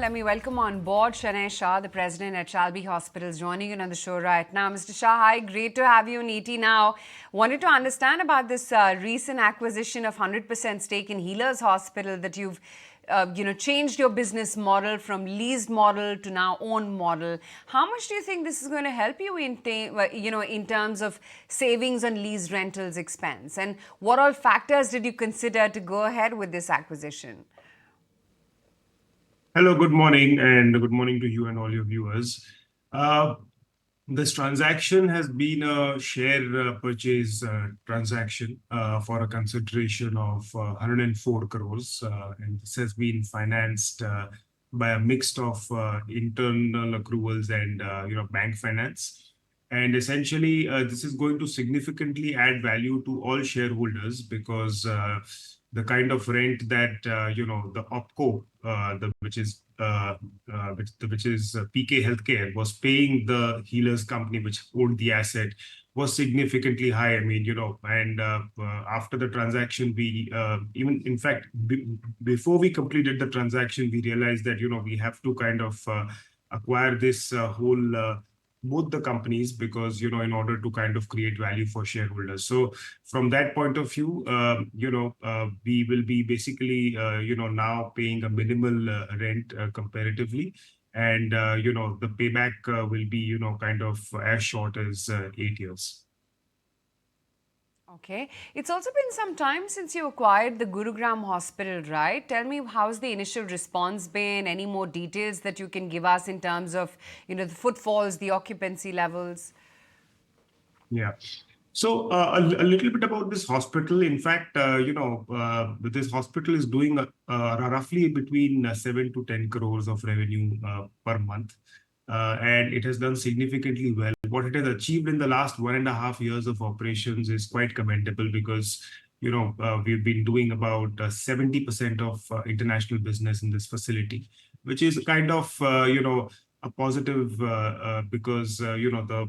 Let me welcome on board Shanay Shah, the president at Shalby Hospitals, joining in on the show right now. Mr. Shah, hi, great to have you on ET Now. Wanted to understand about this recent acquisition of 100% stake in Healers Hospital that you've changed your business model from leased model to now own model. How much do you think this is going to help you in terms of savings on lease rentals expense? And what all factors did you consider to go ahead with this acquisition? Hello, good morning, and good morning to you and all your viewers. Uh, this transaction has been a share purchase transaction for a consideration of 104 crores, and this has been financed by a mix of internal accruals and bank finance. And essentially, this is going to significantly add value to all shareholders because the kind of rent that the OpCo, which is PK Healthcare, was paying the Healers company, which owned the asset, was significantly high. I mean, and after the transaction, we even in fact before we completed the transaction, we realized that we have to kind of acquire this whole. Both the companies because in order to kind of create value for shareholders. So from that point of view, we will be basically now paying a minimal rent comparatively, and the payback will be kind of as short as 8 years. Okay. It's also been some time since you acquired the Gurugram hospital, right? Tell me, how's the initial response been? Any more details that you can give us in terms of, the footfalls, the occupancy levels? Yeah. So a little bit about this hospital. In fact, this hospital is doing roughly between 7 to 10 crores of revenue per month. And it has done significantly well. What it has achieved in the last 1.5 years of operations is quite commendable because, we've been doing about 70% of international business in this facility, which is kind of, a positive because the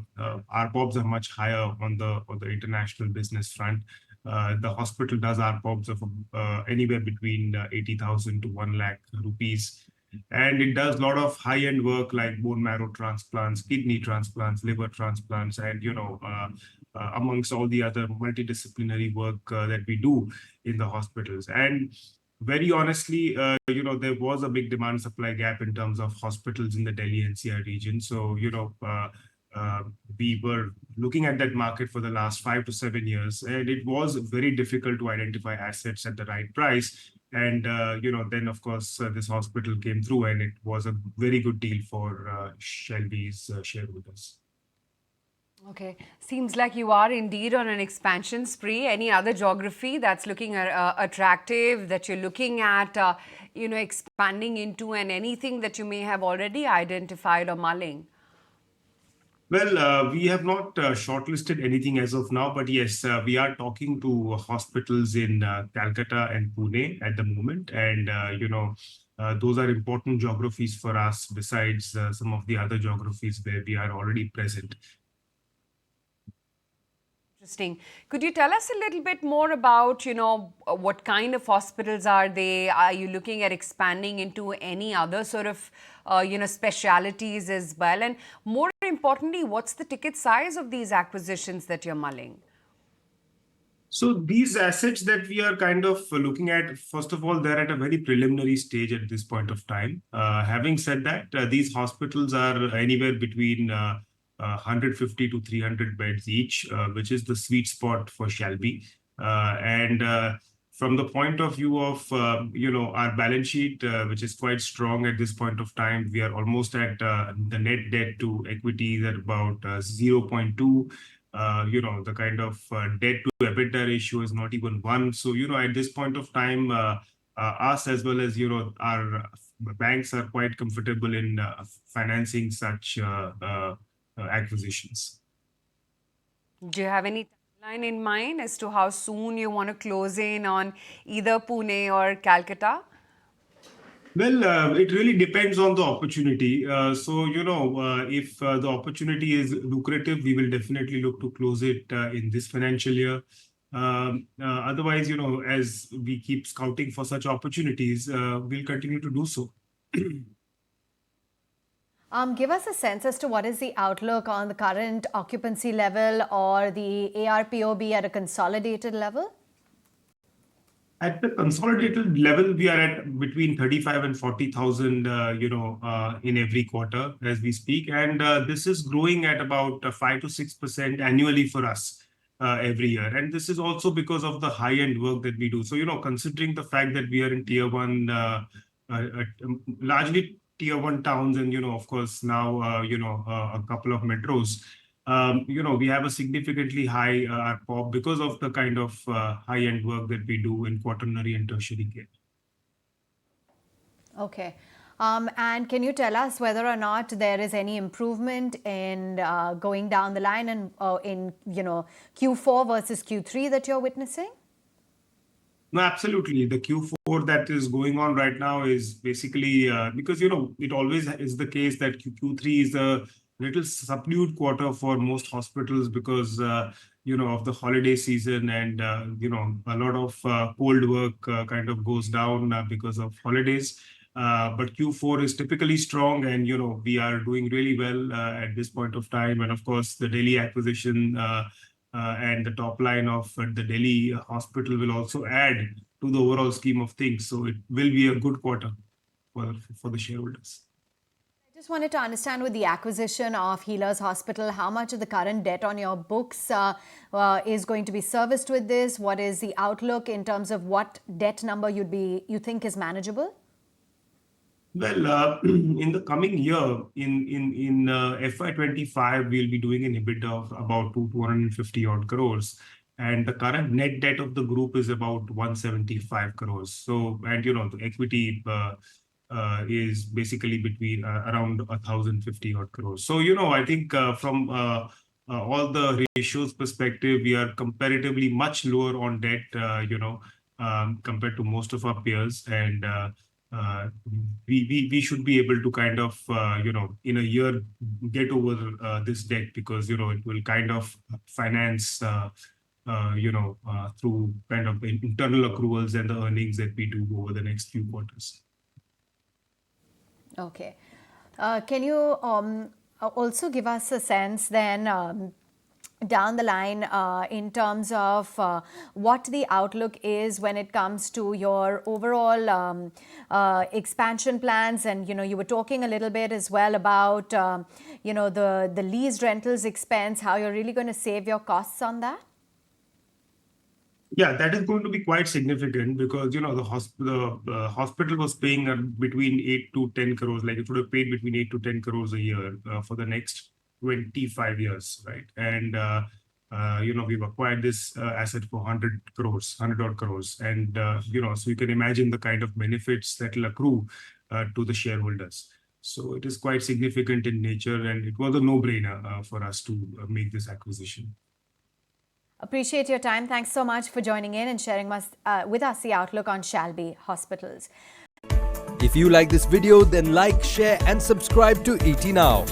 RPOBs are much higher on the international business front. The hospital does RPOBs of anywhere between 80,000 to 1 lakh rupees, and it does a lot of high-end work like bone marrow transplants, kidney transplants, liver transplants, and amongst all the other multidisciplinary work that we do in the hospitals. And very honestly, there was a big demand supply gap in terms of hospitals in the Delhi NCR region. So, we were looking at that market for the last 5 to 7 years, and it was very difficult to identify assets at the right price. And, then of course, this hospital came through, and it was a very good deal for Shelby's shareholders. Okay. Seems like you are indeed on an expansion spree. Any other geography that's looking attractive that you're looking at, expanding into, and anything that you may have already identified or mulling? Well, we have not shortlisted anything as of now, but yes, we are talking to hospitals in Calcutta and Pune at the moment. And, those are important geographies for us besides some of the other geographies where we are already present. Interesting. Could you tell us a little bit more about, what kind of hospitals are they? Are you looking at expanding into any other sort of, specialities as well? And more importantly, what's the ticket size of these acquisitions that you're mulling? So these assets that we are kind of looking at, first of all, they're at a very preliminary stage at this point of time. Having said that, these hospitals are anywhere between 150 to 300 beds each, which is the sweet spot for Shalby. And from the point of view of our balance sheet, which is quite strong at this point of time, we are almost at the net debt to equity at about 0.2. The kind of debt to EBITDA ratio is not even 1. So, at this point of time, us as well as, our banks are quite comfortable in financing such acquisitions. Do you have any timeline in mind as to how soon you want to close in on either Pune or Calcutta? Well, it really depends on the opportunity. If the opportunity is lucrative, we will definitely look to close it in this financial year. Otherwise, as we keep scouting for such opportunities, we'll continue to do so. Give us a sense as to what is the outlook on the current occupancy level or the ARPOB at a consolidated level? At the consolidated level, we are at between 35 and 40,000, in every quarter as we speak. And this is growing at about 5 to 6% annually for us every year. And this is also because of the high-end work that we do. So, considering the fact that we are in tier one, largely tier one towns, and, of course, now, a couple of metros, we have a significantly high ARPOB because of the kind of high-end work that we do in quaternary and tertiary care. Okay. And can you tell us whether or not there is any improvement in going down the line and in Q4 versus Q3 that you're witnessing? No, absolutely. The Q4 that is going on right now is basically because, it always is the case that Q3 is a little subdued quarter for most hospitals because, of the holiday season, and, a lot of cold work kind of goes down because of holidays. But Q4 is typically strong, and, we are doing really well at this point of time. And of course, the Delhi acquisition and the top line of the Delhi hospital will also add to the overall scheme of things. So it will be a good quarter for the shareholders. I just wanted to understand, with the acquisition of Healers Hospital, how much of the current debt on your books is going to be serviced with this? What is the outlook in terms of what debt number you think is manageable? Well, in the coming year, in FY25, we'll be doing an EBITDA of about 250 odd crores, and the current net debt of the group is about 175 crores. So, and the equity is basically between around 1,050 odd crores. So, I think from all the ratios perspective, we are comparatively much lower on debt, compared to most of our peers, and we should be able to kind of, in a year, get over this debt, because, it will kind of finance, through kind of internal accruals and the earnings that we do over the next few quarters. Okay. Can you also give us a sense then down the line in terms of what the outlook is when it comes to your overall expansion plans? And, you were talking a little bit as well about, the leased rentals expense, how you're really going to save your costs on that? Yeah, that is going to be quite significant, because, the hospital was paying between 8 to 10 crores, like it would have paid between 8 to 10 crores a year for the next 25 years, right? And, we've acquired this asset for 100 odd crores. And, so you can imagine the kind of benefits that will accrue to the shareholders. So it is quite significant in nature, and it was a no-brainer for us to make this acquisition. Appreciate your time. Thanks so much for joining in and sharing with us the outlook on Shalby Hospitals. If you like this video, then like, share and subscribe to ET Now.